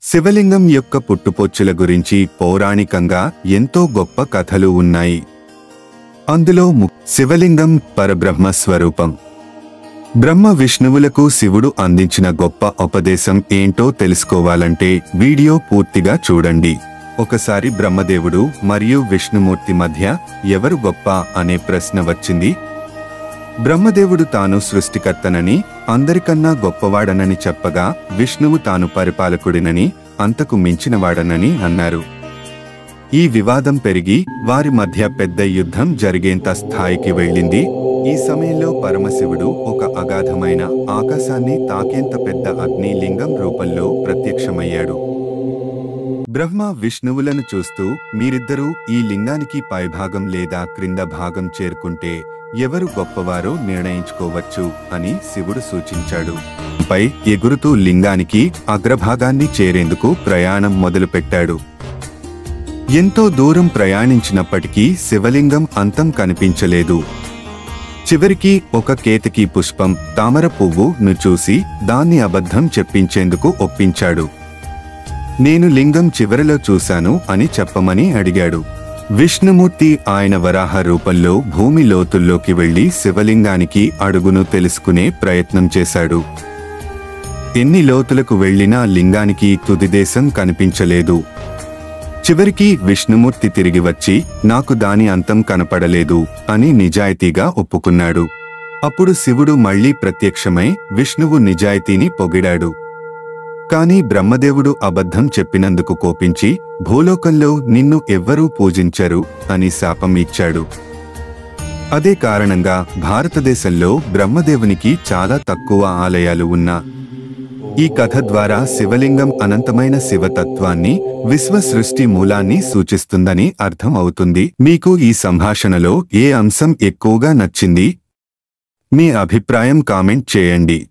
శివలింగం యొక్క పుట్టుపొచ్చుల గురించి పౌరాణికంగా ఎంతో గొప్ప కథలు ఉన్నాయి. అందులో శివలింగం పరబ్రహ్మ స్వరూపం. బ్రహ్మ విష్ణువులకు శివుడు అందించిన గొప్ప ఉపదేశం ఏంటో తెలుసుకోవాలంటే వీడియో పూర్తిగా చూడండి. ఒకసారి బ్రహ్మదేవుడు మరియు విష్ణుమూర్తి మధ్య ఎవరు గొప్ప అనే ప్రశ్న వచ్చింది. బ్రహ్మదేవుడు తాను సృష్టికర్తనని, అందరికన్నా గొప్పవాడనని చెప్పగా, విష్ణువు తాను పరిపాలకుడినని, అంతకు మించినవాడనని అన్నారు. ఈ వివాదం పెరిగి వారి మధ్య పెద్ద యుద్ధం జరిగేంత స్థాయికి వెళ్ళింది. ఈ సమయంలో పరమశివుడు ఒక అగాధమైన ఆకాశాన్ని తాకేంత పెద్ద అగ్ని లింగం రూపంలో ప్రత్యక్షమయ్యాడు. బ్రహ్మ విష్ణువులను చూస్తూ, మీరిద్దరూ ఈ లింగానికి పైభాగం లేదా క్రింద భాగం చేరుకుంటే ఎవరు గొప్పవారో నిర్ణయించుకోవచ్చు అని శివుడు సూచించాడు. పై ఎగురుతూ లింగానికి అగ్రభాగాన్ని చేరేందుకు ప్రయాణం మొదలుపెట్టాడు. ఎంతో దూరం ప్రయాణించినప్పటికీ శివలింగం అంతం కనిపించలేదు. చివరికి ఒక కేతకీ పుష్పం, తామర పువ్వును చూసి దాన్ని అబద్ధం చెప్పించేందుకు ఒప్పించాడు. నేను లింగం చివరలో చూశాను అని చెప్పమని అడిగాడు. విష్ణుమూర్తి ఆయన వరాహ రూపంలో భూమి లోతుల్లోకి వెళ్లి శివలింగానికి అడుగును తెలుసుకునే ప్రయత్నం చేశాడు. ఎన్ని లోతులకు వెళ్లినా లింగానికి తుదిదేశం కనిపించలేదు. చివరికి విష్ణుమూర్తి తిరిగి వచ్చి, నాకు దాని అంతం కనపడలేదు అని నిజాయితీగా ఒప్పుకున్నాడు. అప్పుడు శివుడు మళ్లీ ప్రత్యక్షమై విష్ణువు నిజాయితీని పొగిడాడు. కాని బ్రహ్మదేవుడు అబద్ధం చెప్పినందుకు కోపించి, భూలోకంలో నిన్ను ఎవ్వరూ పూజించరు అని శాపం ఇచ్చాడు. అదే కారణంగా భారతదేశంలో బ్రహ్మదేవునికి చాలా తక్కువ ఆలయాలు ఉన్నా. ఈ కథ ద్వారా శివలింగం అనంతమైన శివతత్వాన్ని, విశ్వ సృష్టి మూలాన్ని సూచిస్తుందని అర్థం అవుతుంది. మీకు ఈ సంభాషణలో ఏ అంశం ఎక్కువగా నచ్చింది? మీ అభిప్రాయం కామెంట్ చేయండి.